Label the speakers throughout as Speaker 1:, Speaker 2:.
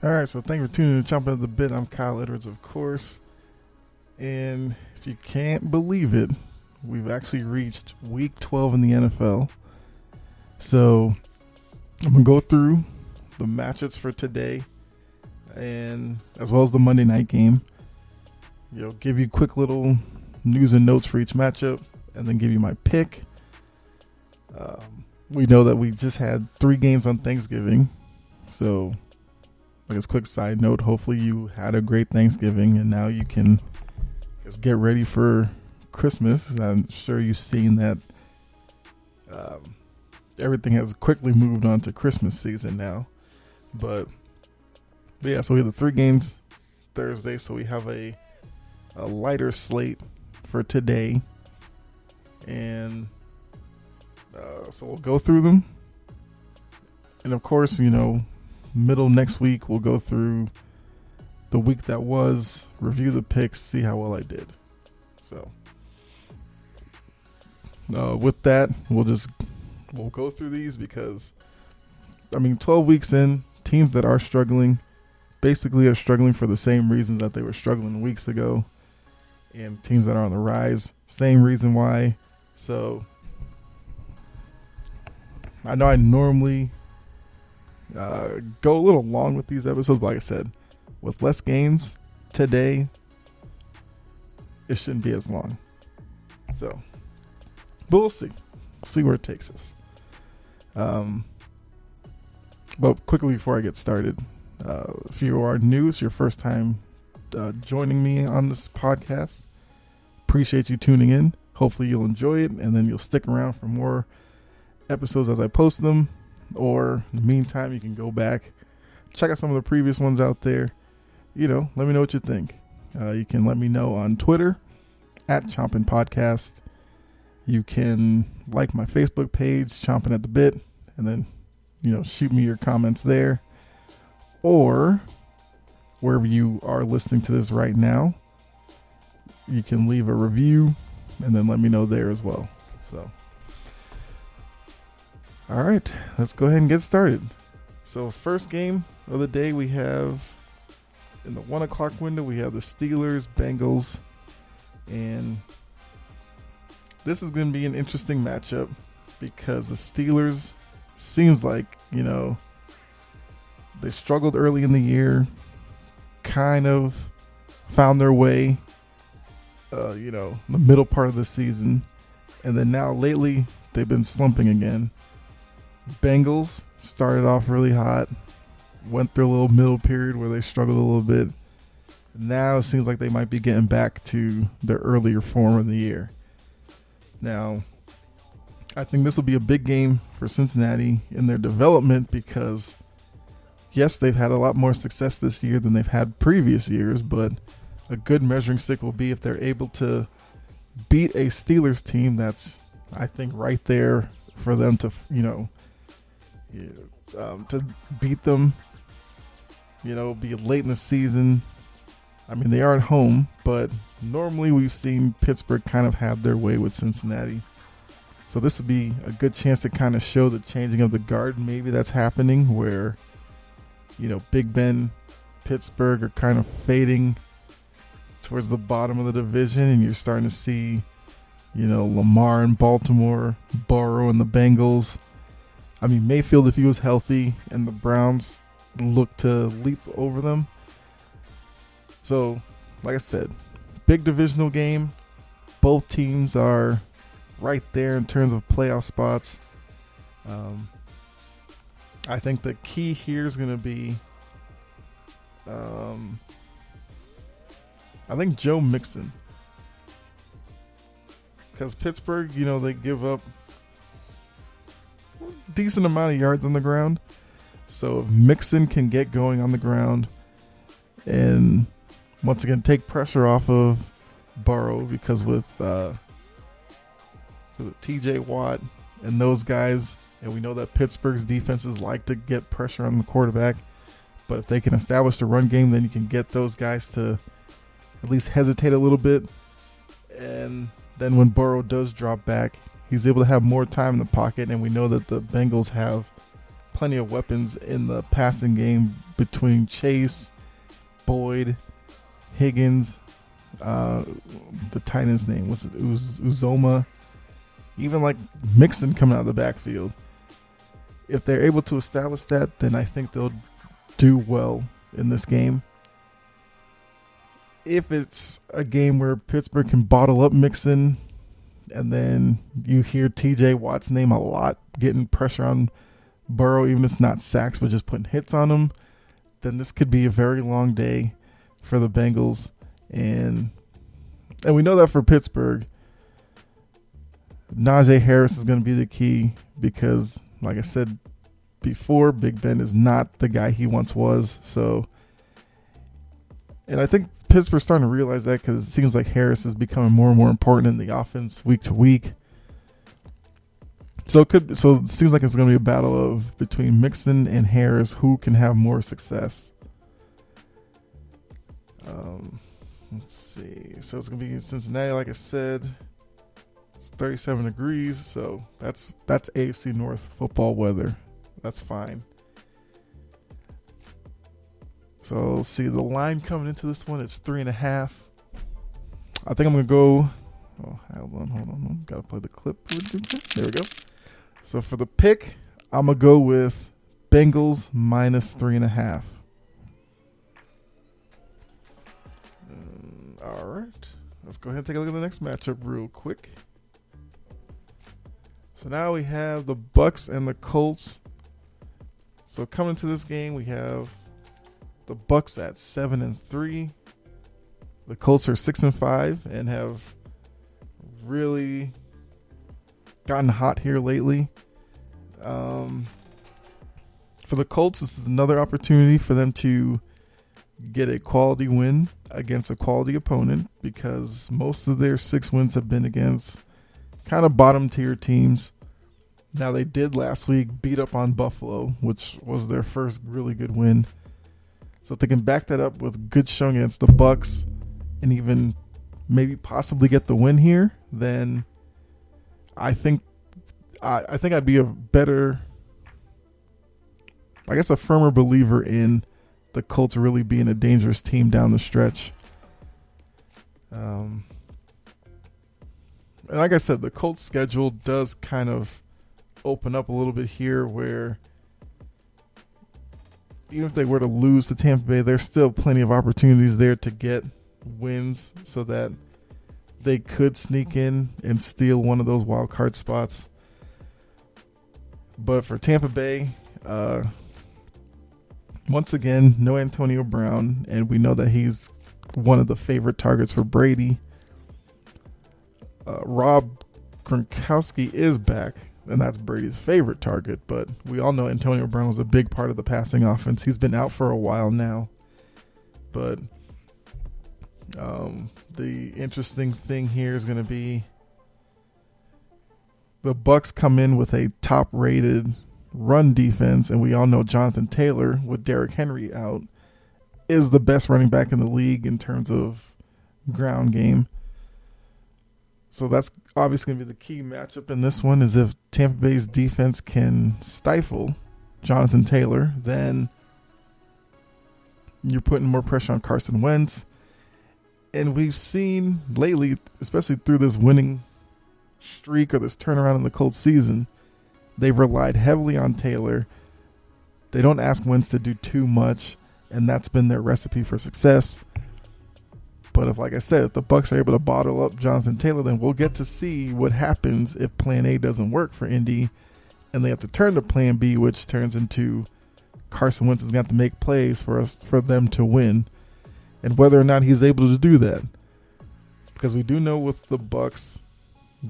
Speaker 1: All right, so thank you for tuning in to Chomping at the Bit. I'm Kyle Edwards, of course. And if you can't believe it, we've actually reached week 12 in the NFL. So I'm going to go through the matchups for today and as well as the Monday night game. Give you quick little news and notes for each matchup and then give you my pick. We know that we just had 3 games on Thanksgiving. So, like a quick side note, hopefully you had a great Thanksgiving and now you can just get ready for Christmas. I'm sure you've seen that everything has quickly moved on to Christmas season now. But yeah, so we have the 3 games Thursday, so we have a lighter slate for today. And so we'll go through them. And of course, middle next week, we'll go through the week that was, review the picks, see how well I did. So with that, we'll go through these because, 12 weeks in, teams that are struggling basically are struggling for the same reasons that they were struggling weeks ago. And teams that are on the rise, same reason why. So I know I normally go a little long with these episodes, but like I said, with less games today, it shouldn't be as long. So, but we'll see. We'll see where it takes us. But quickly before I get started, if you are new, it's your first time joining me on this podcast, appreciate you tuning in. Hopefully you'll enjoy it, and then you'll stick around for more episodes as I post them. Or in the meantime, you can go back, check out some of the previous ones out there. Let me know what you think. You can let me know on Twitter at Chompin' Podcast. You can like my Facebook page, Chompin' at the Bit, and then, shoot me your comments there. Or wherever you are listening to this right now, you can leave a review and then let me know there as well. So, all right, let's go ahead and get started. So first game of the day, we have in the 1 o'clock window, we have the Steelers, Bengals. And this is going to be an interesting matchup because the Steelers seems like, they struggled early in the year, kind of found their way, the middle part of the season. And then now lately they've been slumping again. Bengals started off really hot, went through a little middle period where they struggled a little bit. Now it seems like they might be getting back to their earlier form of the year. Now, I think this will be a big game for Cincinnati in their development because, yes, they've had a lot more success this year than they've had previous years, but a good measuring stick will be if they're able to beat a Steelers team that's, I think, right there for them to, to beat them, be late in the season. They are at home, but normally we've seen Pittsburgh kind of have their way with Cincinnati. So this would be a good chance to kind of show the changing of the guard. Maybe that's happening where, Big Ben, Pittsburgh are kind of fading towards the bottom of the division, and you're starting to see, Lamar in Baltimore, Burrow and the Bengals. Mayfield, if he was healthy, and the Browns look to leap over them. So, like I said, big divisional game. Both teams are right there in terms of playoff spots. I think the key here is going to be, I think Joe Mixon. Because Pittsburgh, they give up a decent amount of yards on the ground. So if Mixon can get going on the ground and once again take pressure off of Burrow, because with TJ Watt and those guys, and we know that Pittsburgh's defenses like to get pressure on the quarterback, but if they can establish the run game, then you can get those guys to at least hesitate a little bit. And then when Burrow does drop back, he's able to have more time in the pocket, and we know that the Bengals have plenty of weapons in the passing game between Chase, Boyd, Higgins, the tight end's name, what's it? Uzoma, even like Mixon coming out of the backfield. If they're able to establish that, then I think they'll do well in this game. If it's a game where Pittsburgh can bottle up Mixon, and then you hear TJ Watt's name a lot, getting pressure on Burrow, even if it's not sacks, but just putting hits on him, then this could be a very long day for the Bengals. And we know that for Pittsburgh, Najee Harris is going to be the key because, like I said before, Big Ben is not the guy he once was. So, and I think Pittsburgh's starting to realize that because it seems like Harris is becoming more and more important in the offense week to week. So it seems like it's going to be a battle of between Mixon and Harris, who can have more success. Let's see. So it's going to be in Cincinnati, like I said. It's 37 degrees, so that's AFC North football weather. That's fine. So let's see, the line coming into this one is 3.5. I think I'm going to go. Oh, hold on. Got to play the clip. There we go. So for the pick, I'm going to go with Bengals minus 3.5. All right. Let's go ahead and take a look at the next matchup real quick. So now we have the Bucks and the Colts. So coming to this game, we have the Bucks at 7-3. The Colts are 6-5 and have really gotten hot here lately. For the Colts, this is another opportunity for them to get a quality win against a quality opponent because most of their 6 wins have been against kind of bottom tier teams. Now they did last week beat up on Buffalo, which was their first really good win. So if they can back that up with good showing against the Bucks and even maybe possibly get the win here, then I think I'd be a firmer believer in the Colts really being a dangerous team down the stretch. And like I said, the Colts schedule does kind of open up a little bit here where even if they were to lose to Tampa Bay, there's still plenty of opportunities there to get wins so that they could sneak in and steal one of those wild card spots. But for Tampa Bay, once again, no Antonio Brown, and we know that he's one of the favorite targets for Brady. Rob Gronkowski is back, and that's Brady's favorite target, but we all know Antonio Brown was a big part of the passing offense. He's been out for a while now, but the interesting thing here is going to be the Bucks come in with a top-rated run defense, and we all know Jonathan Taylor, with Derrick Henry out, is the best running back in the league in terms of ground game. So that's obviously going to be the key matchup in this one, is if Tampa Bay's defense can stifle Jonathan Taylor, then you're putting more pressure on Carson Wentz. And we've seen lately, especially through this winning streak or this turnaround in the Colts season, they've relied heavily on Taylor. They don't ask Wentz to do too much, and that's been their recipe for success. But if, like I said, if the Bucs are able to bottle up Jonathan Taylor, then we'll get to see what happens if Plan A doesn't work for Indy, and they have to turn to Plan B, which turns into Carson Wentz is going to have to make plays for them to win, and whether or not he's able to do that. Because we do know with the Bucs,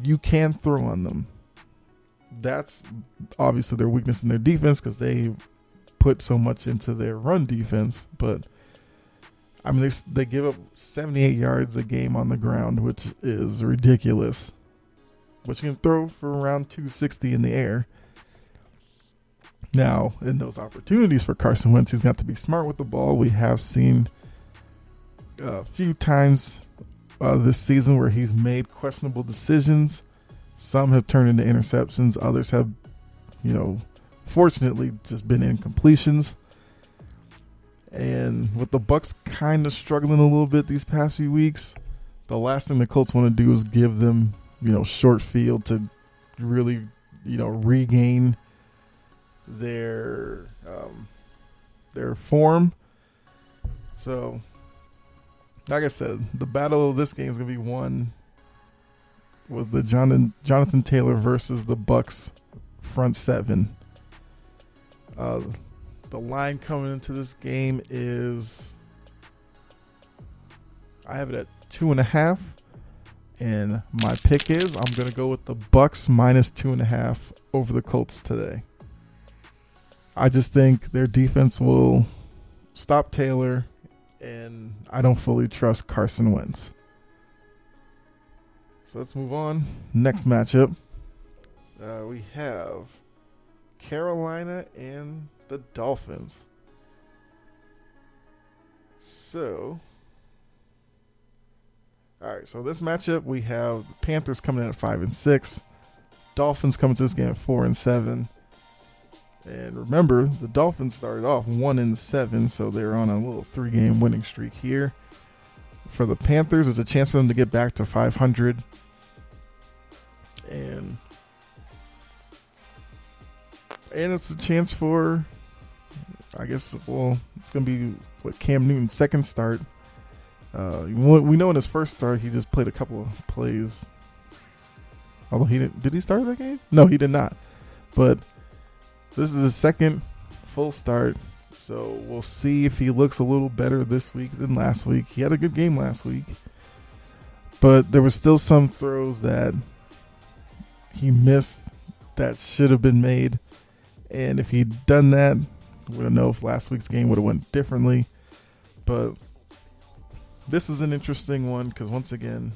Speaker 1: you can throw on them. That's obviously their weakness in their defense because they put so much into their run defense. But I mean, they give up 78 yards a game on the ground, which is ridiculous. But you can throw for around 260 in the air. Now, in those opportunities for Carson Wentz, he's got to be smart with the ball. We have seen a few times this season where he's made questionable decisions. Some have turned into interceptions. Others have, fortunately just been incompletions. And with the Bucks kind of struggling a little bit these past few weeks, the last thing the Colts want to do is give them, short field to really, regain their form. So, like I said, the battle of this game is going to be won with the Jonathan Taylor versus the Bucks front seven. The line coming into this game is, I have it at 2.5, and my pick is I'm going to go with the Bucks minus 2.5 over the Colts today. I just think their defense will stop Taylor, and I don't fully trust Carson Wentz. So let's move on. Next matchup, we have Carolina and the Dolphins. So, all right. So this matchup, we have the Panthers coming in at 5-6, Dolphins coming to this game at 4-7. And remember, the Dolphins started off 1-7, so they're on a little 3-game winning streak here. For the Panthers, it's a chance for them to get back to 500. And it's a chance for, I guess, it's going to be Cam Newton's second start. We know in his first start, he just played a couple of plays. Although did he start that game? No, he did not. But this is his second full start. So we'll see if he looks a little better this week than last week. He had a good game last week, but there was still some throws that he missed that should have been made. And if he'd done that, we don't know if last week's game would have went differently. But this is an interesting one because, once again,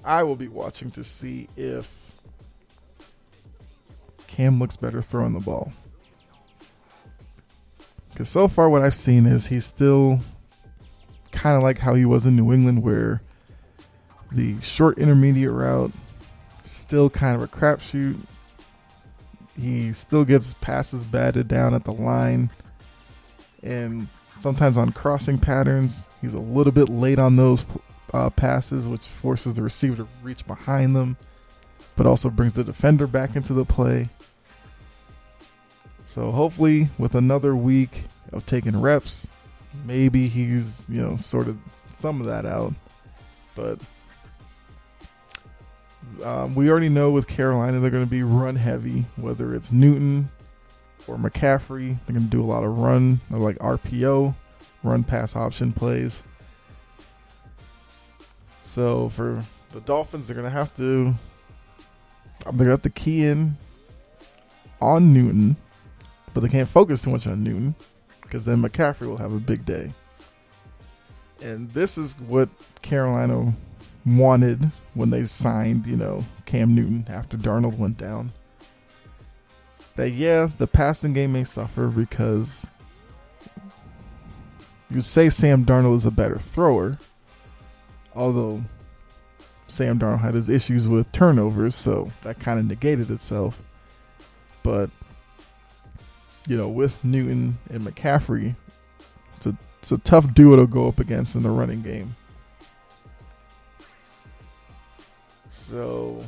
Speaker 1: I will be watching to see if Cam looks better throwing the ball. Because so far what I've seen is he's still kind of like how he was in New England, where the short intermediate route still kind of a crapshoot. He still gets passes batted down at the line, and sometimes on crossing patterns, he's a little bit late on those passes, which forces the receiver to reach behind them, but also brings the defender back into the play. So hopefully with another week of taking reps, maybe he's, sorted some of that out. But we already know with Carolina, they're going to be run heavy, whether it's Newton or McCaffrey. They're going to do a lot of run, like RPO, run pass option plays. So for the Dolphins, they're going to have to key in on Newton, but they can't focus too much on Newton because then McCaffrey will have a big day. And this is what Carolina wanted when they signed, Cam Newton after Darnold went down. That, the passing game may suffer because you'd say Sam Darnold is a better thrower, although Sam Darnold had his issues with turnovers, so that kind of negated itself. But, with Newton and McCaffrey, it's a tough duo to go up against in the running game. So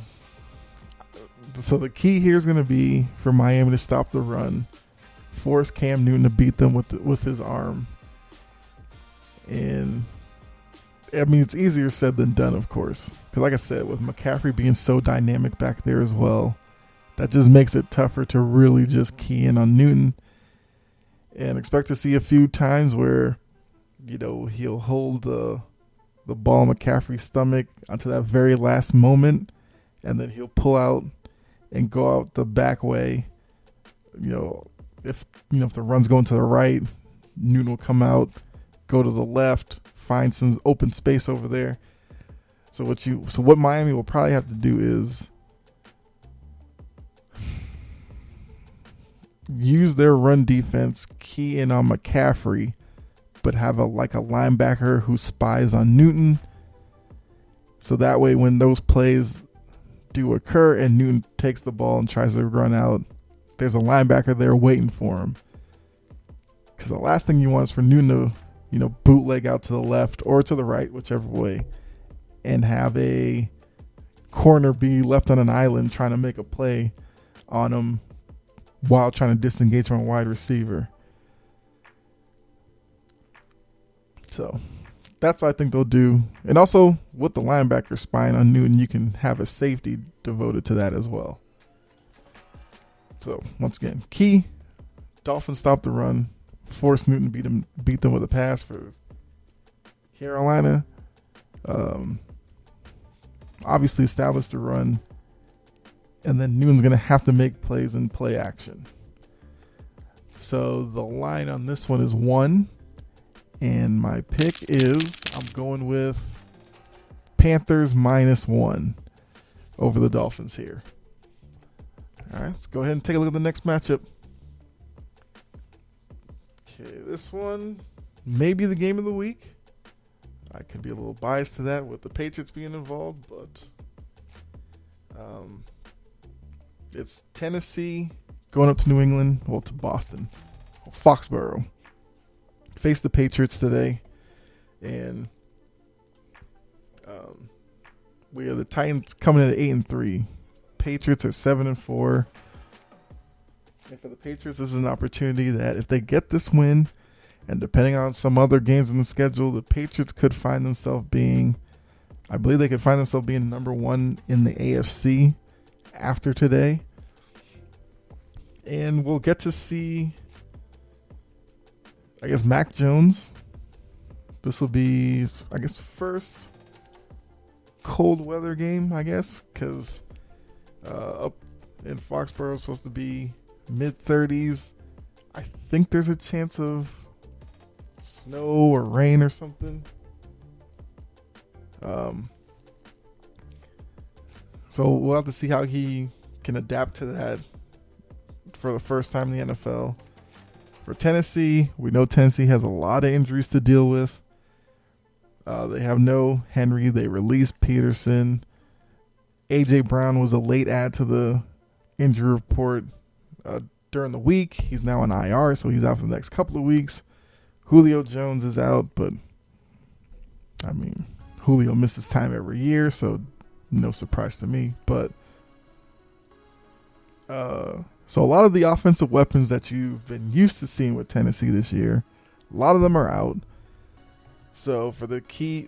Speaker 1: the key here is going to be for Miami to stop the run, force Cam Newton to beat them with his arm. And it's easier said than done, of course, because like I said, with McCaffrey being so dynamic back there as well, that just makes it tougher to really just key in on Newton. And expect to see a few times where, he'll hold the ball in McCaffrey's stomach until that very last moment, and then he'll pull out and go out the back way. If the run's going to the right, Newton will come out, go to the left, find some open space over there. So what Miami will probably have to do is use their run defense, key in on McCaffrey, but have a linebacker who spies on Newton. So that way when those plays do occur and Newton takes the ball and tries to run out, there's a linebacker there waiting for him. Because the last thing you want is for Newton to, bootleg out to the left or to the right, whichever way, and have a corner be left on an island trying to make a play on him while trying to disengage from a wide receiver. So that's what I think they'll do. And also with the linebacker spine on Newton, you can have a safety devoted to that as well. So once again, key, Dolphins stop the run, force Newton to beat them with a pass for Carolina. Obviously establish the run, and then Newton's going to have to make plays in play action. So the line on this one is 1, and my pick is I'm going with Panthers -1 over the Dolphins here. All right, let's go ahead and take a look at the next matchup. Okay, this one may be the game of the week. I could be a little biased to that with the Patriots being involved, but it's Tennessee going up to New England, to Boston, Foxborough. Face the Patriots today, and we are the Titans coming in at 8-3. Patriots are 7-4. And for the Patriots, this is an opportunity that if they get this win, and depending on some other games in the schedule, the Patriots could find themselves being, I believe they could find themselves being number 1 in the AFC after today. And we'll get to see, I guess, Mac Jones. This will be, I guess, first cold weather game, I guess, because up in Foxborough it's supposed to be mid-30s. I think there's a chance of snow or rain or something. So we'll have to see how he can adapt to that for the first time in the NFL. For Tennessee, we know Tennessee has a lot of injuries to deal with. They have no Henry. They released Peterson. A.J. Brown was a late add to the injury report during the week. He's now on IR, so he's out for the next couple of weeks. Julio Jones is out, but I mean, Julio misses time every year, so no surprise to me. But so a lot of the offensive weapons that you've been used to seeing with Tennessee this year, a lot of them are out. So the key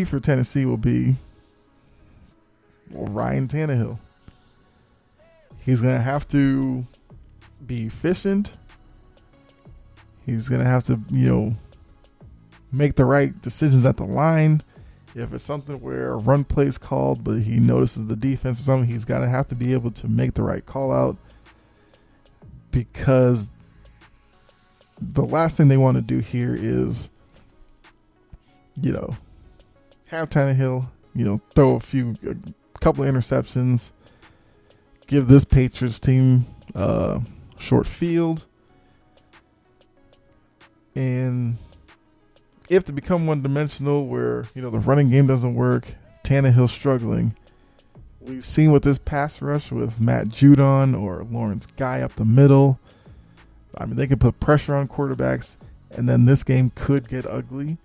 Speaker 1: for Tennessee will be Ryan Tannehill. He's going to have to be efficient. He's going to have to, make the right decisions at the line. If it's something where a run play is called, but he notices the defense or something, he's got to have to be able to make the right call out, because the last thing they want to do here is, have Tannehill, throw a couple of interceptions, give this Patriots team short field, and if they become one-dimensional where, the running game doesn't work, Tannehill's struggling. We've seen with this pass rush with Matt Judon or Lawrence Guy up the middle. I mean, they can put pressure on quarterbacks, and then this game could get ugly.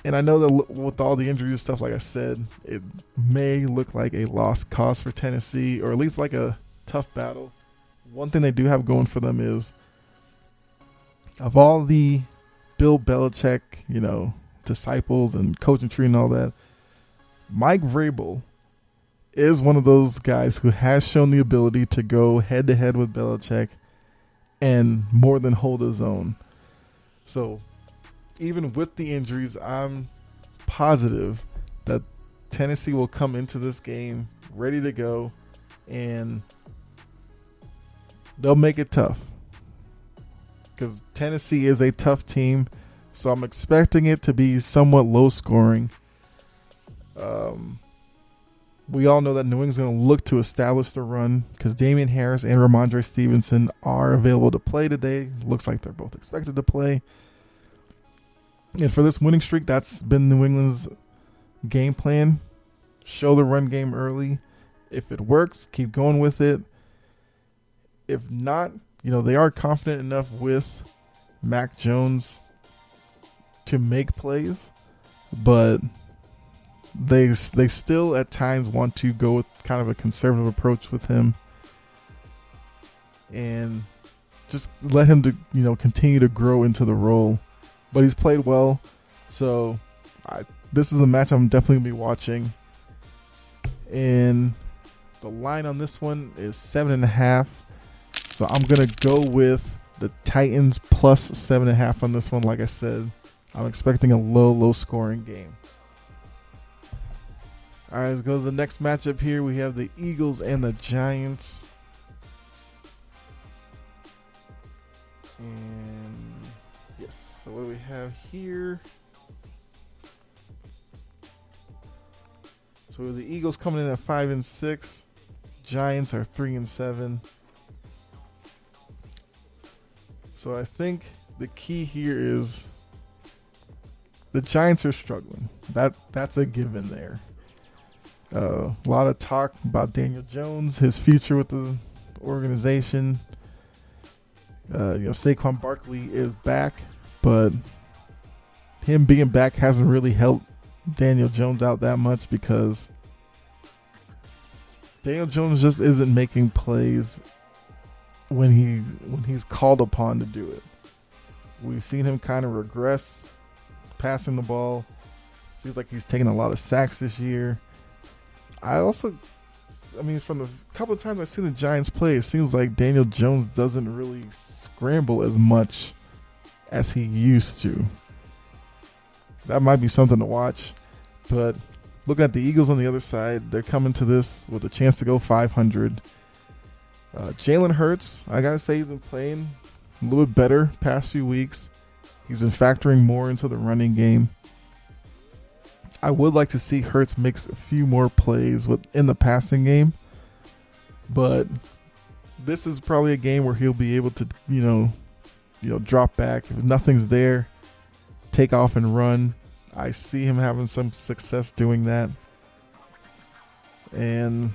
Speaker 1: And I know that with all the injuries and stuff, like I said, it may look like a lost cause for Tennessee, or at least like a tough battle. One thing they do have going for them is, of all the Bill Belichick, disciples and coaching tree and all that, Mike Vrabel is one of those guys who has shown the ability to go head-to-head with Belichick and more than hold his own. So even with the injuries, I'm positive that Tennessee will come into this game ready to go, and they'll make it tough, because Tennessee is a tough team. So I'm expecting it to be somewhat low scoring. We all know that New England's going to look to establish the run, because Damian Harris and Ramondre Stevenson are available to play today. Looks like they're both expected to play. And for this winning streak, that's been New England's game plan. Show the run game early. If it works, keep going with it. If not, they are confident enough with Mac Jones to make plays, but they still at times want to go with kind of a conservative approach with him and just let him to continue to grow into the role. But he's played well, so this is a match I'm definitely gonna be watching. And the line on this one is 7.5, so I'm gonna go with the Titans plus 7.5 on this one. Like I said, I'm expecting a low scoring game. All right, let's go to the next matchup here. We have the Eagles and the Giants. And yes, so what do we have here? So the Eagles coming in at 5-6. Giants are 3-7. So I think the key here is the Giants are struggling. That's a given there. A lot of talk about Daniel Jones, his future with the organization. Saquon Barkley is back, but him being back hasn't really helped Daniel Jones out that much because Daniel Jones just isn't making plays when he's called upon to do it. We've seen him kind of regress passing the ball. Seems like he's taking a lot of sacks this year. From the couple of times I've seen the Giants play, it seems like Daniel Jones doesn't really scramble as much as he used to. That might be something to watch. But looking at the Eagles on the other side, they're coming to this with a chance to go 500. Jalen Hurts, I got to say, he's been playing a little bit better past few weeks. He's been factoring more into the running game. I would like to see Hurts make a few more plays in the passing game, but this is probably a game where he'll be able to, drop back. If nothing's there, take off and run. I see him having some success doing that. And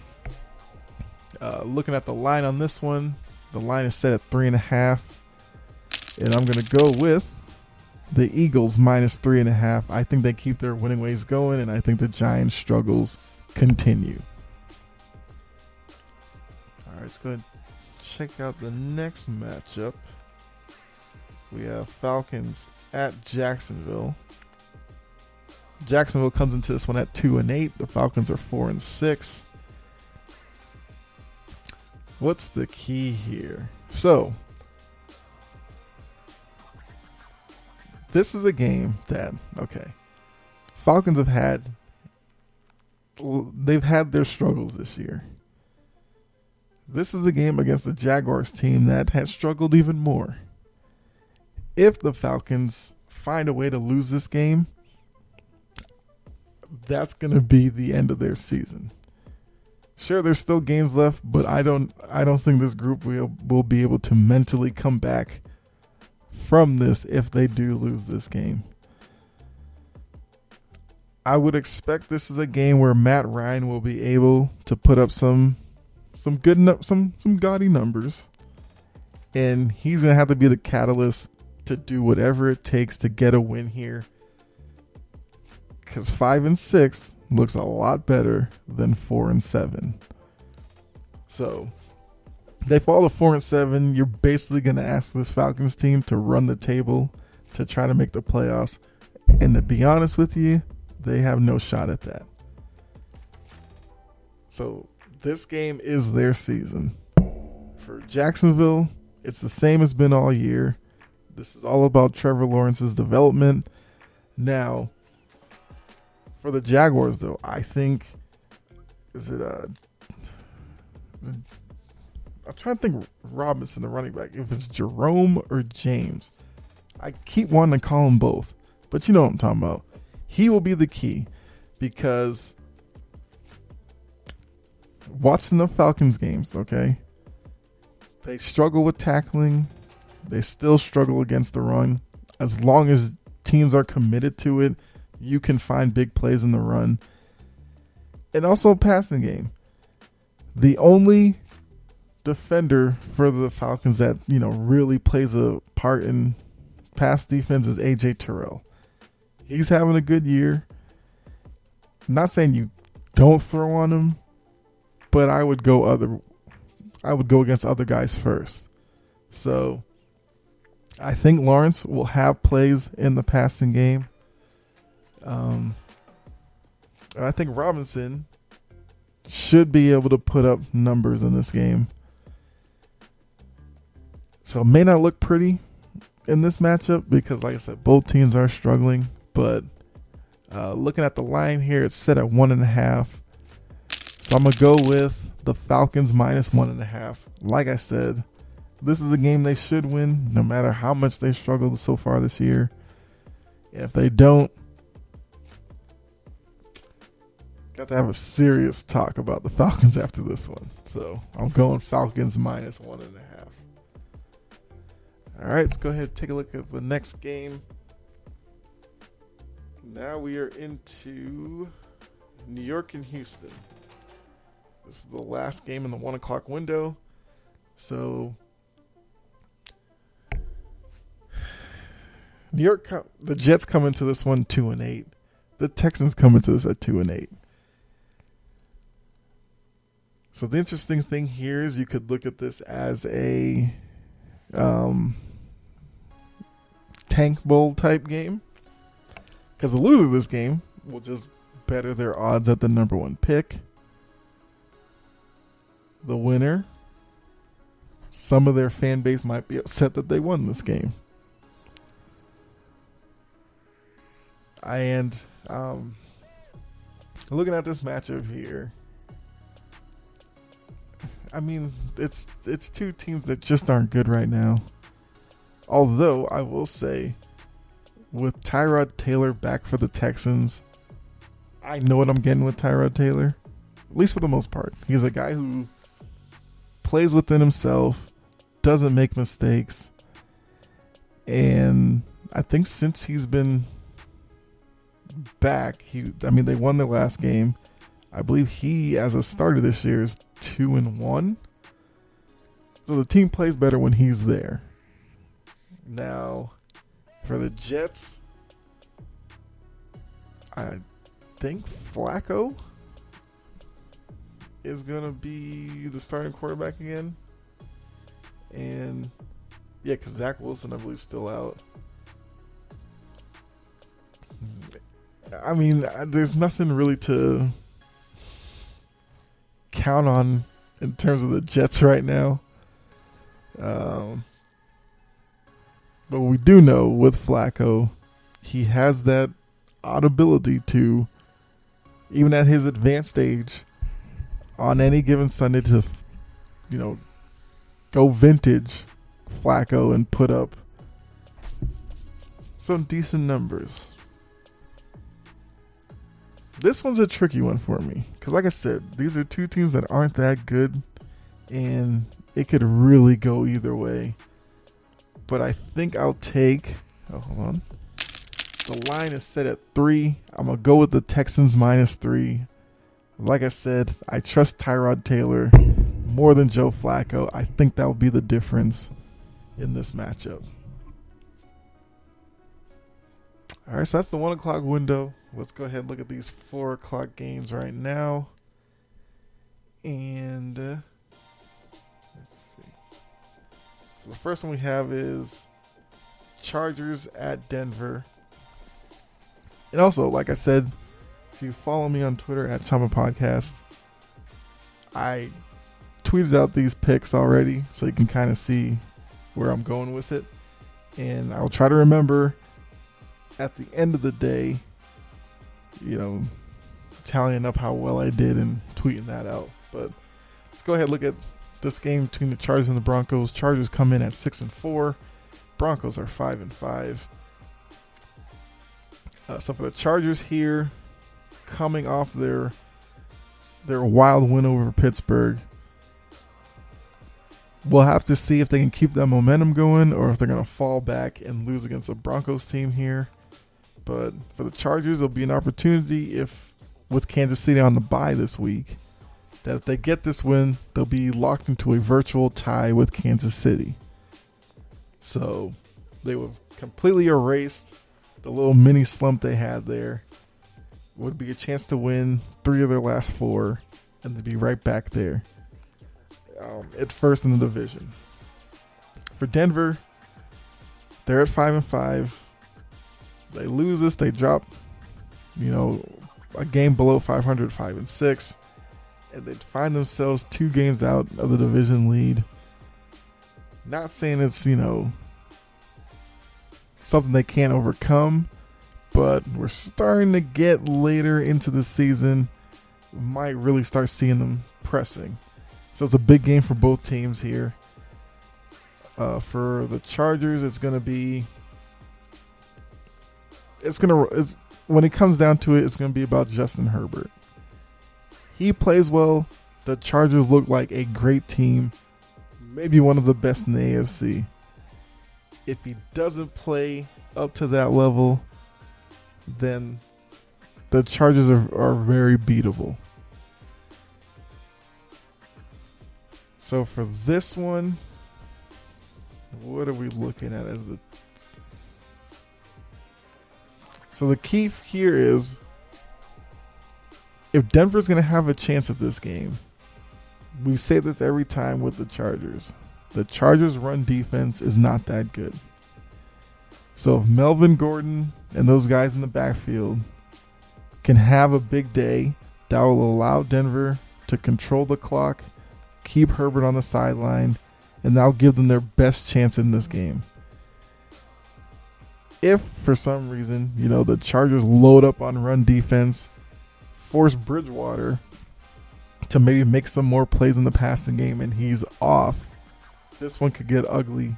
Speaker 1: looking at the line on this one, the line is set at 3.5, and I'm going to go with the Eagles minus 3.5. I think they keep their winning ways going, and I think the Giants' struggles continue. All right, let's go ahead and check out the next matchup. We have Falcons at Jacksonville. Jacksonville comes into this one at 2-8. The Falcons are 4-6. What's the key here? So this is a game that, Falcons they've had their struggles this year. This is a game against the Jaguars team that has struggled even more. If the Falcons find a way to lose this game, that's going to be the end of their season. Sure, there's still games left, but I don't think this group will be able to mentally come back from this if they do lose this game. I would expect this is a game where Matt Ryan will be able to put up some gaudy numbers, and he's gonna have to be the catalyst to do whatever it takes to get a win here. Because 5-6 looks a lot better than 4-7. So they fall to 4-7. You're basically going to ask this Falcons team to run the table to try to make the playoffs. And to be honest with you, they have no shot at that. So this game is their season. For Jacksonville, it's the same as been all year. This is all about Trevor Lawrence's development. Now, for the Jaguars, though, I think, I'm trying to think Robinson, the running back, if it's Jerome or James. I keep wanting to call them both, but you know what I'm talking about. He will be the key because watching the Falcons games, okay, they struggle with tackling. They still struggle against the run. As long as teams are committed to it, you can find big plays in the run. And also passing game. The only defender for the Falcons that, really plays a part in pass defense is AJ Terrell. He's having a good year. I'm not saying you don't throw on him, but I would go against other guys first. So I think Lawrence will have plays in the passing game. And I think Robinson should be able to put up numbers in this game. So it may not look pretty in this matchup because, like I said, both teams are struggling. But looking at the line here, it's set at 1.5. So I'm going to go with the Falcons minus 1.5. Like I said, this is a game they should win no matter how much they struggled so far this year. And if they don't, got to have a serious talk about the Falcons after this one. So I'm going Falcons minus 1.5. All right, let's go ahead and take a look at the next game. Now we are into New York and Houston. This is the last game in the 1 o'clock window. So New York, the Jets come into this one 2-8. The Texans come into this at 2-8. So the interesting thing here is you could look at this as a tank bowl type game, because the loser of this game will just better their odds at the number 1 pick. The winner, some of their fan base might be upset that they won this game. And looking at this matchup here, I mean, it's two teams that just aren't good right now. Although, I will say, with Tyrod Taylor back for the Texans, I know what I'm getting with Tyrod Taylor, at least for the most part. He's a guy who plays within himself, doesn't make mistakes, and I think since he's been back, they won their last game. I believe he, as a starter this year, is 2-1. So the team plays better when he's there. Now, for the Jets, I think Flacco is going to be the starting quarterback again. And, yeah, because Zach Wilson, I believe, is still out. I mean, there's nothing really to count on in terms of the Jets right now. But we do know with Flacco, he has that odd ability to, even at his advanced age, on any given Sunday to, go vintage Flacco and put up some decent numbers. This one's a tricky one for me because, like I said, these are two teams that aren't that good, and it could really go either way. But I think I'll take... Oh, hold on. The line is set at 3. I'm going to go with the Texans minus 3. Like I said, I trust Tyrod Taylor more than Joe Flacco. I think that will be the difference in this matchup. All right, so that's the 1 o'clock window. Let's go ahead and look at these 4 o'clock games right now. And let's see. So the first one we have is Chargers at Denver. And also, like I said, if you follow me on Twitter at Chama Podcast, I tweeted out these picks already, so you can kind of see where I'm going with it. And I'll try to remember at the end of the day, tallying up how well I did and tweeting that out. But let's go ahead and look at this game between the Chargers and the Broncos. Chargers come in at 6-4. Broncos are 5-5. So for the Chargers here, coming off their wild win over Pittsburgh, we'll have to see if they can keep that momentum going or if they're going to fall back and lose against the Broncos team here. But for the Chargers, there'll be an opportunity if with Kansas City on the bye this week that if they get this win, they'll be locked into a virtual tie with Kansas City. So they would completely erase the little mini slump they had there. Would be a chance to win 3 of their last 4, and they'd be right back there at first in the division. For Denver, they're at 5-5. They lose this, they drop, a game below 500, 5-6, and they find themselves 2 games out of the division lead. Not saying it's, something they can't overcome, but we're starting to get later into the season. We might really start seeing them pressing. So it's a big game for both teams here. For the Chargers, it's going to be... when it comes down to it, it's going to be about Justin Herbert. He plays well. The Chargers look like a great team. Maybe one of the best in the AFC. If he doesn't play up to that level, then the Chargers are very beatable. So for this one, what are we looking at as the... So the key here is, if Denver's going to have a chance at this game, we say this every time with the Chargers. The Chargers' run defense is not that good. So if Melvin Gordon and those guys in the backfield can have a big day, that will allow Denver to control the clock, keep Herbert on the sideline, and that'll give them their best chance in this game. If, for some reason, the Chargers load up on run defense, force Bridgewater to maybe make some more plays in the passing game, and he's off, this one could get ugly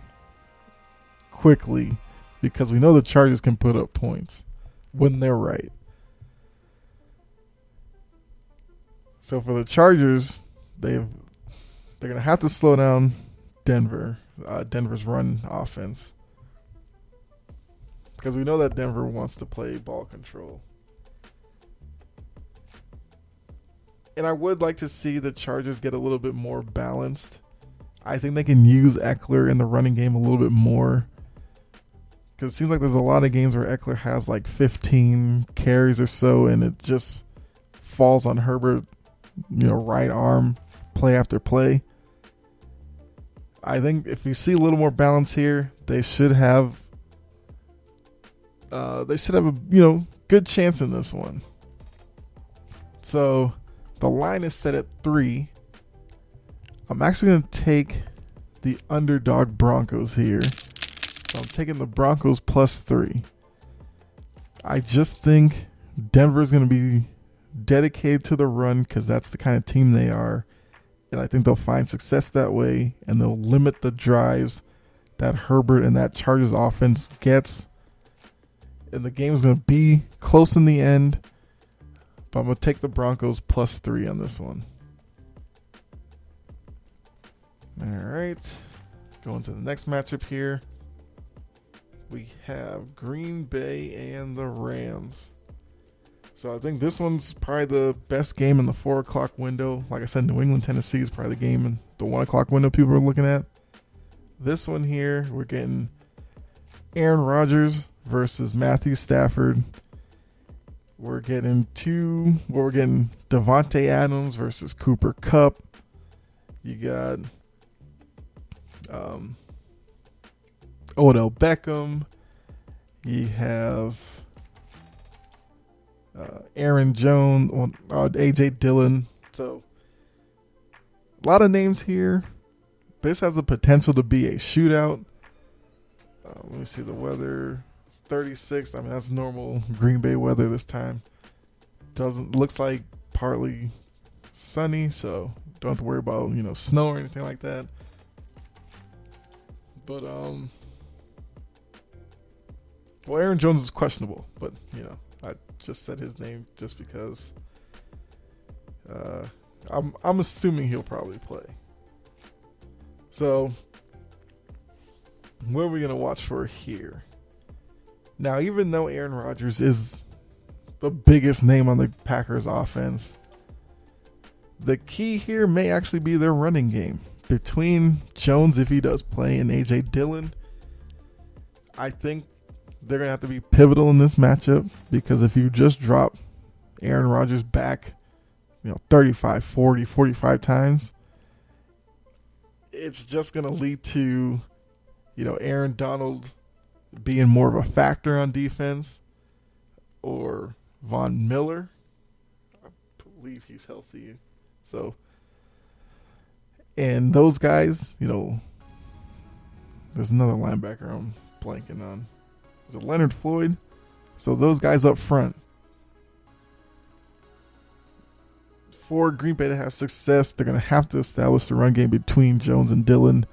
Speaker 1: quickly, because we know the Chargers can put up points when they're right. So for the Chargers, they're going to have to slow down Denver's run offense, because we know that Denver wants to play ball control. And I would like to see the Chargers get a little bit more balanced. I think they can use Eckler in the running game a little bit more, because it seems like there's a lot of games where Eckler has like 15 carries or so, and it just falls on Herbert, right arm, play after play. I think if you see a little more balance here, they should have a good chance in this one. So the line is set at 3. I'm actually going to take the underdog Broncos here. So I'm taking the Broncos +3. I just think Denver's going to be dedicated to the run, because that's the kind of team they are. And I think they'll find success that way, and they'll limit the drives that Herbert and that Chargers offense gets. And the game's going to be close in the end, but I'm going to take the Broncos +3 on this one. All right. Going to the next matchup here. We have Green Bay and the Rams. So I think this one's probably the best game in the 4 o'clock window. Like I said, New England, Tennessee is probably the game in the 1 o'clock window people are looking at. This one here, we're getting Aaron Rodgers versus Matthew Stafford. We're getting Devontae Adams versus Cooper Kupp. You got Odell Beckham. You have Aaron Jones, AJ Dillon. So a lot of names here. This has the potential to be a shootout. Let me see the weather. It's 36. I mean, that's normal Green Bay weather this time. Looks like partly sunny, so don't have to worry about snow or anything like that. But Aaron Jones is questionable, but I just said his name just because I'm assuming he'll probably play. So what are we gonna watch for here? Now, even though Aaron Rodgers is the biggest name on the Packers offense, The key here may actually be their running game. Between Jones, if he does play, and A.J. Dillon, I think they're going to have to be pivotal in this matchup, because if you just drop Aaron Rodgers back, 35, 40, 45 times, it's just going to lead to, Aaron Donald being more of a factor on defense, or Von Miller. I believe he's healthy. So, and those guys, there's another linebacker I'm blanking on. Is it Leonard Floyd? So those guys up front, for Green Bay to have success, they're going to have to establish the run game between Jones and Dillon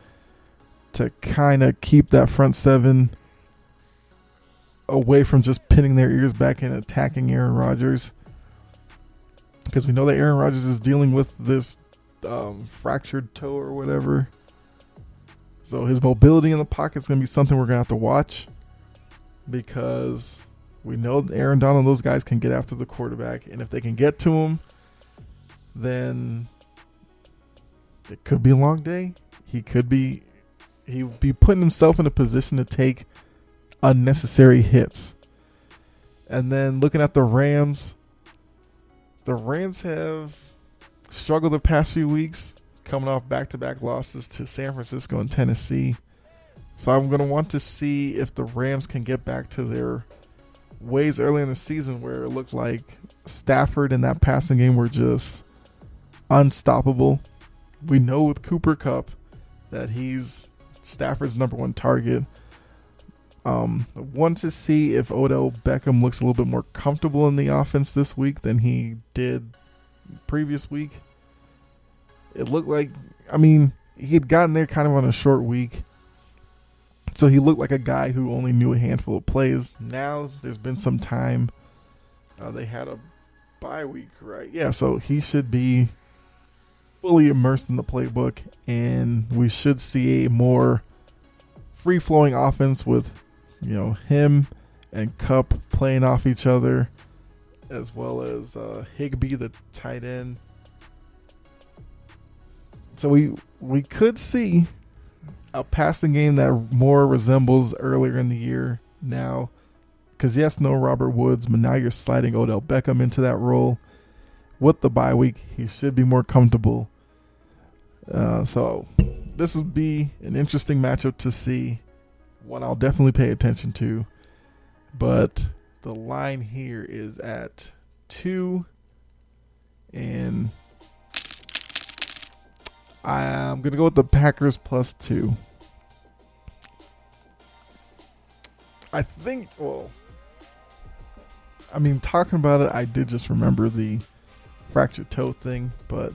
Speaker 1: to kind of keep that front seven away from just pinning their ears back and attacking Aaron Rodgers. Because we know that Aaron Rodgers is dealing with this fractured toe or whatever. So his mobility in the pocket is going to be something we're going to have to watch, because we know Aaron Donald and those guys can get after the quarterback. And if they can get to him, then it could be a long day. He'll be putting himself in a position to take unnecessary hits. And then looking at the Rams have struggled the past few weeks, coming off back-to-back losses to San Francisco and Tennessee. So I'm going to want to see if the Rams can get back to their ways early in the season, where it looked like Stafford in that passing game were just unstoppable. We know with Cooper Kupp that he's Stafford's number one target. Want to see if Odell Beckham looks a little bit more comfortable in the offense this week than he did previous week. It looked like, he had gotten there kind of on a short week, so he looked like a guy who only knew a handful of plays. Now there's been some time. They had a bye week, right? Yeah, so he should be fully immersed in the playbook, and we should see a more free-flowing offense with, him and Kupp playing off each other, as well as Higbee, the tight end. So we could see a passing game that more resembles earlier in the year now, because yes, no Robert Woods, but now you're sliding Odell Beckham into that role. With the bye week, he should be more comfortable. So this would be an interesting matchup to see, one I'll definitely pay attention to. But the line here is at 2, and I'm going to go with the Packers plus 2. I think, talking about it, I did just remember the fractured toe thing, but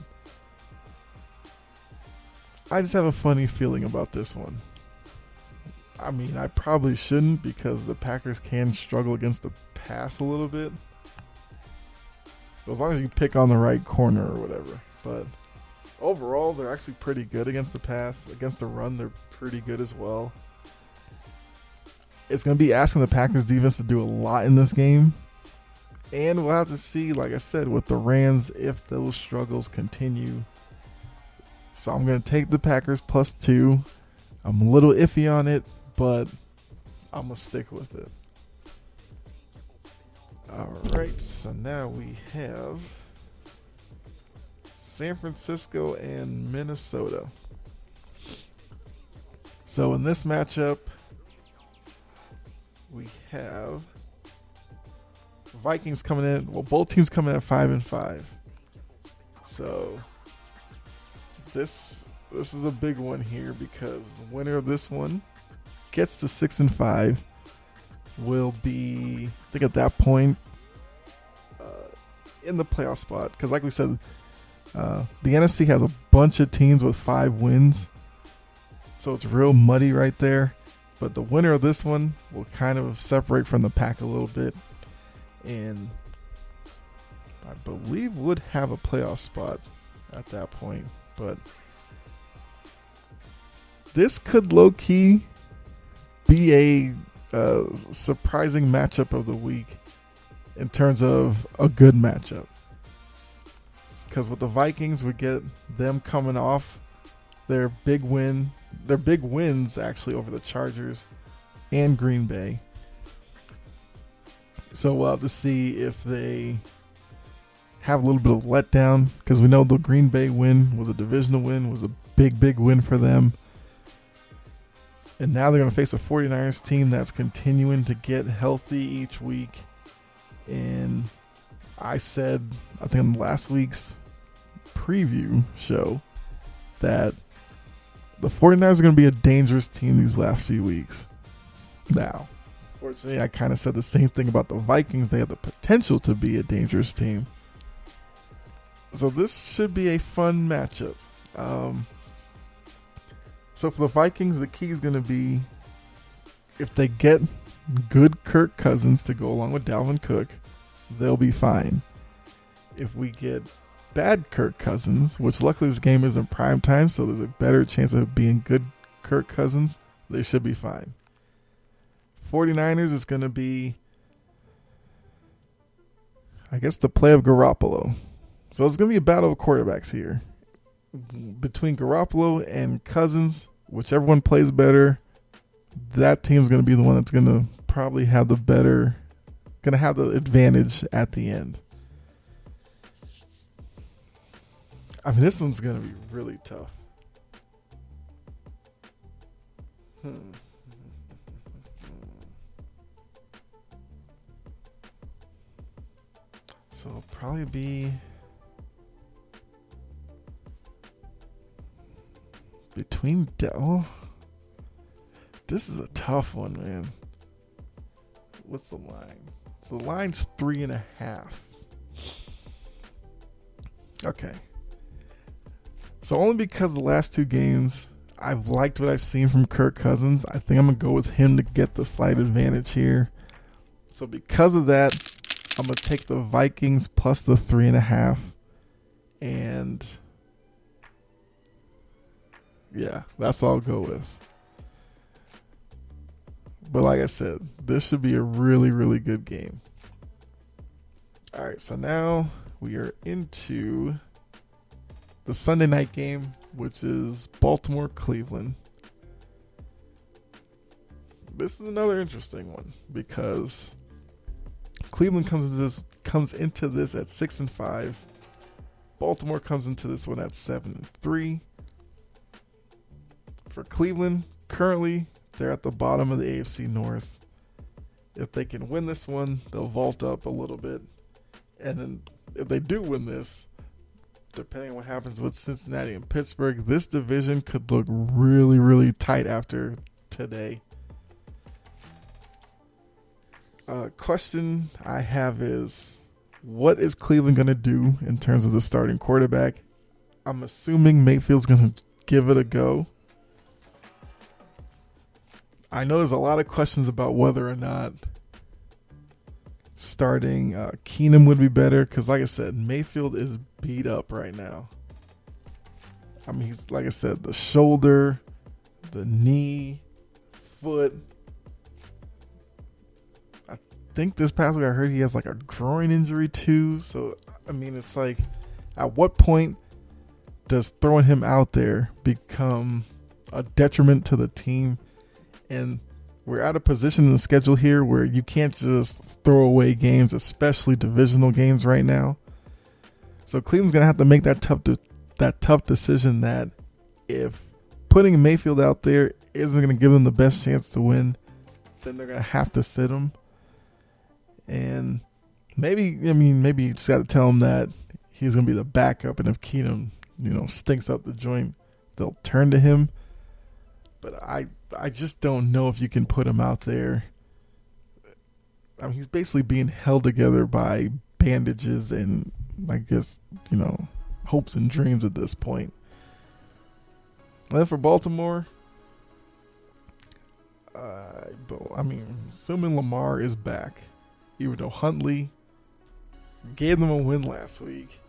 Speaker 1: I just have a funny feeling about this one. I probably shouldn't, because the Packers can struggle against the pass a little bit. As long as you pick on the right corner or whatever. But overall, they're actually pretty good against the pass. Against the run, they're pretty good as well. It's going to be asking the Packers defense to do a lot in this game. And we'll have to see, like I said, with the Rams, if those struggles continue. So I'm going to take the Packers plus 2. I'm a little iffy on it, but I'm going to stick with it. All right, so now we have San Francisco and Minnesota. So in this matchup, we have Vikings coming in. Well, both teams coming at 5-5. So this is a big one here, because the winner of this one gets to 6-5. Will be, I think at that point, in the playoff spot. Because like we said, the NFC has a bunch of teams with 5 wins. So it's real muddy right there. But the winner of this one will kind of separate from the pack a little bit. And I believe would have a playoff spot at that point. But this could low-key be a surprising matchup of the week in terms of a good matchup. because with the Vikings, we get them coming off their big wins actually over the Chargers and Green Bay. So we'll have to see if they have a little bit of letdown, because we know the Green Bay win was a divisional win, was a big win for them. And now they're going to face a 49ers team that's continuing to get healthy each week. And I said, I think in last week's preview show, that the 49ers are going to be a dangerous team these last few weeks. Now, fortunately, I kind of said the same thing about the Vikings. They have the potential to be a dangerous team. So this should be a fun matchup. So for the Vikings, the key is going to be if they get good Kirk Cousins to go along with Dalvin Cook, they'll be fine. If we get bad Kirk Cousins, which luckily this game is in prime time, so there's a better chance of being good Kirk Cousins, they should be fine. 49ers is going to be, I guess, the play of Garoppolo. So it's going to be a battle of quarterbacks here. Between Garoppolo and Cousins, whichever one plays better, that team's going to be the one that's going to probably have the advantage at the end. I mean, this one's going to be really tough. So it'll probably be between this is a tough one, man. What's the line? So the line's 3.5. Okay. So only because the last two games, I've liked what I've seen from Kirk Cousins. I think I'm going to go with him to get the slight advantage here. So because of that, I'm going to take the Vikings plus the 3.5. And yeah, that's all I'll go with. But like I said, this should be a really good game. All right, so now we are into the Sunday night game, which is Baltimore-Cleveland. This is another interesting one because Cleveland comes into this at 6-5. Baltimore comes into this one at 7-3. For Cleveland, currently they're at the bottom of the AFC North. If they can win this one, they'll vault up a little bit. And then if they do win this, depending on what happens with Cincinnati and Pittsburgh, this division could look really tight after today. Question I have is, what is Cleveland going to do in terms of the starting quarterback? I'm assuming Mayfield's going to give it a go. I know there's a lot of questions about whether or not starting Keenum would be better, because like I said, Mayfield is beat up right now. I mean, he's, like I said, the shoulder, the knee, foot. I think this past week I heard he has like a groin injury too. So, I mean, it's like, at what point does throwing him out there become a detriment to the team? And we're at a position in the schedule here where you can't just throw away games, especially divisional games right now. So Cleveland's going to have to make that tough decision that if putting Mayfield out there isn't going to give them the best chance to win, then they're going to have to sit him. And maybe you just got to tell him that he's going to be the backup, and if Keenum, stinks up the joint, they'll turn to him. But I just don't know if you can put him out there. I mean, he's basically being held together by bandages and, I guess, hopes and dreams at this point. And then for Baltimore, assuming Lamar is back, even though Huntley gave them a win last week.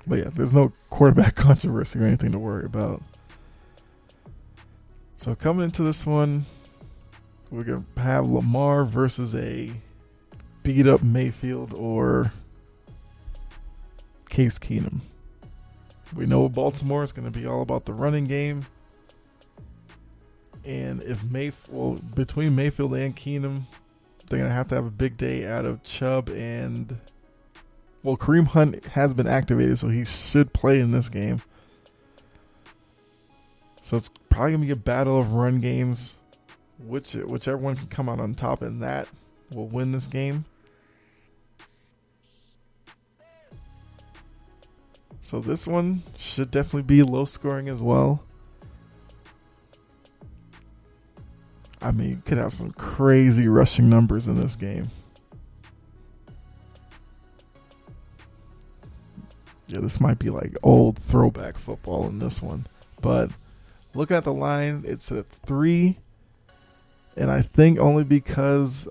Speaker 1: But yeah, there's no quarterback controversy or anything to worry about. So coming into this one, we're going to have Lamar versus a beat up Mayfield or Case Keenum. We know Baltimore is going to be all about the running game. And if between Mayfield and Keenum, they're going to have a big day out of Chubb and, Kareem Hunt has been activated, so he should play in this game. So it's probably going to be a battle of run games. Whichever one can come out on top in that will win this game. So this one should definitely be low scoring as well. I mean, could have some crazy rushing numbers in this game. Yeah, this might be like old throwback football in this one. But looking at the line, it's at 3. And I think only because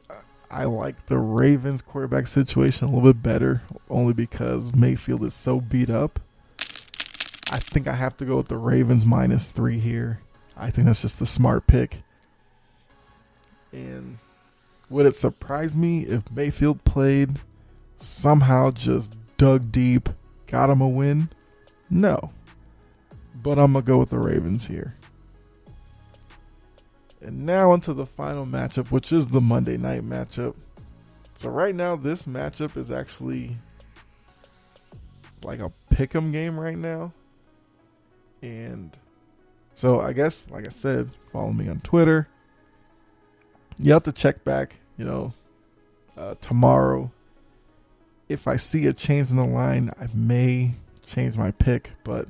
Speaker 1: I like the Ravens quarterback situation a little bit better, only because Mayfield is so beat up. I think I have to go with the Ravens -3 here. I think that's just the smart pick. And would it surprise me if Mayfield played, somehow just dug deep, got him a win? No. But I'm going to go with the Ravens here. And now onto the final matchup, which is the Monday night matchup. So right now, this matchup is actually like a pick'em game right now. And so I guess, like I said, follow me on Twitter. You have to check back, tomorrow. If I see a change in the line, I may change my pick, but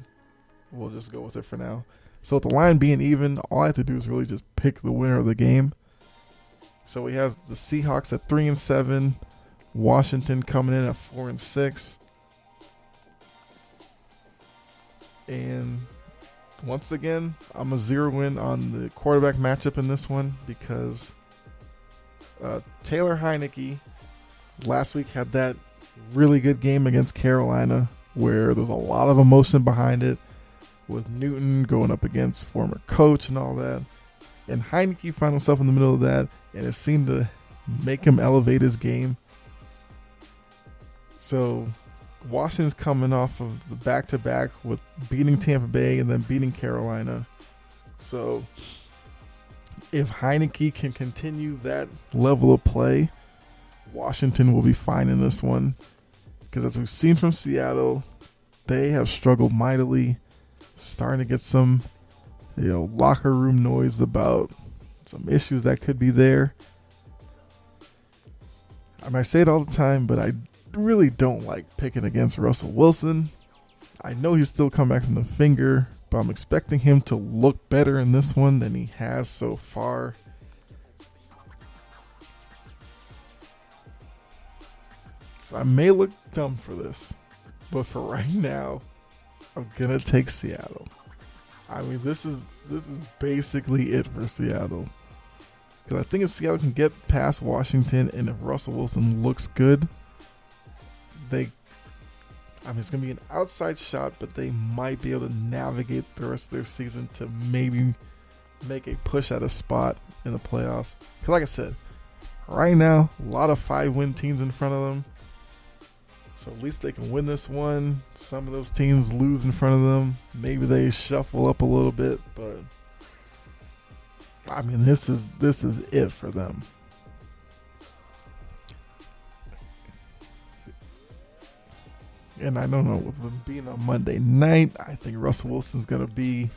Speaker 1: we'll just go with it for now. So with the line being even, all I have to do is really just pick the winner of the game. So we have the Seahawks at 3-7, Washington coming in at 4-6. And once again, I'm a 0-win on the quarterback matchup in this one because Taylor Heinicke last week had that really good game against Carolina where there's a lot of emotion behind it with Newton going up against former coach and all that. And Heinicke found himself in the middle of that, and it seemed to make him elevate his game. So Washington's coming off of the back-to-back with beating Tampa Bay and then beating Carolina. So if Heinicke can continue that level of play, Washington will be fine in this one. Because as we've seen from Seattle, they have struggled mightily, starting to get some, locker room noise about some issues that could be there. I might say it all the time, but I really don't like picking against Russell Wilson. I know he's still coming back from the finger, but I'm expecting him to look better in this one than he has so far. So I may look dumb for this, but for right now, I'm gonna take Seattle. I mean, this is basically it for Seattle. Because I think if Seattle can get past Washington and if Russell Wilson looks good, it's going to be an outside shot, but they might be able to navigate the rest of their season to maybe make a push at a spot in the playoffs. Because like I said, right now, a lot of 5-win teams in front of them. So at least they can win this one. Some of those teams lose in front of them. Maybe they shuffle up a little bit, but I mean, this is it for them. And I don't know, with being on Monday night, I think Russell Wilson's going to be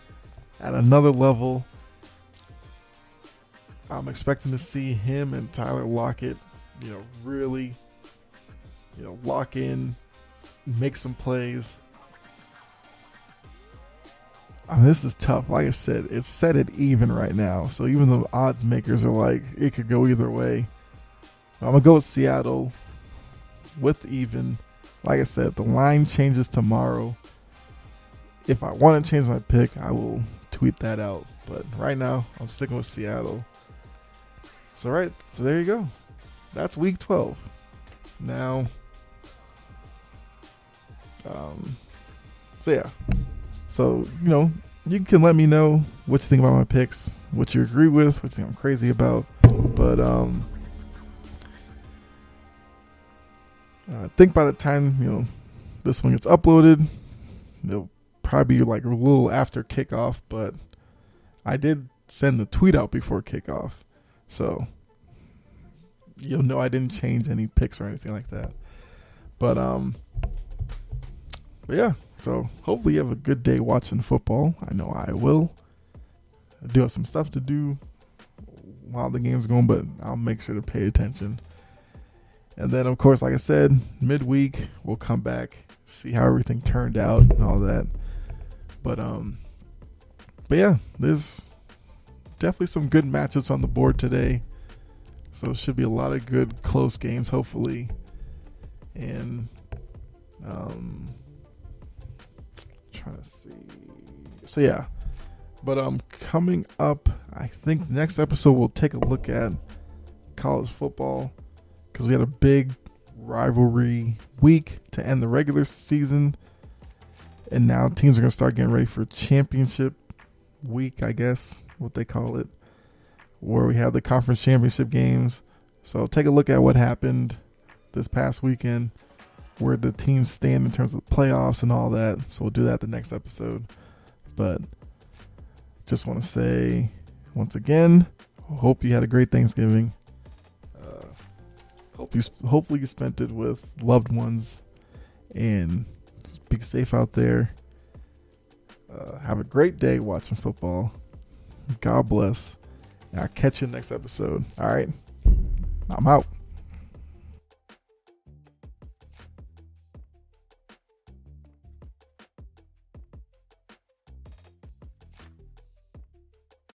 Speaker 1: at another level. I'm expecting to see him and Tyler Lockett, really, lock in, make some plays. I mean, this is tough. Like I said, it's set at even right now. So even the odds makers are like, it could go either way. I'm going to go with Seattle with even. Like I said, the line changes tomorrow. If I want to change my pick, I will tweet that out. But right now, I'm sticking with Seattle. So there you go. That's week 12. Now, So, you can let me know what you think about my picks, what you agree with, what you think I'm crazy about. But I think by the time, this one gets uploaded, it'll probably be like a little after kickoff, but I did send the tweet out before kickoff, so you'll know I didn't change any picks or anything like that. But yeah, so hopefully you have a good day watching football. I know I will. I do have some stuff to do while the game's going, but I'll make sure to pay attention. And then, of course, like I said, midweek we'll come back, see how everything turned out and all that. But yeah, there's definitely some good matchups on the board today. So it should be a lot of good close games, hopefully. And trying to see. So yeah. But coming up, I think next episode we'll take a look at college football, because we had a big rivalry week to end the regular season. And now teams are going to start getting ready for championship week, I guess, what they call it, where we have the conference championship games. So take a look at what happened this past weekend, where the teams stand in terms of the playoffs and all that. So we'll do that the next episode. But just want to say once again, hope you had a great Thanksgiving. Hopefully you spent it with loved ones, and just be safe out there. Have a great day watching football. God bless. And I'll catch you next episode. All right. I'm out.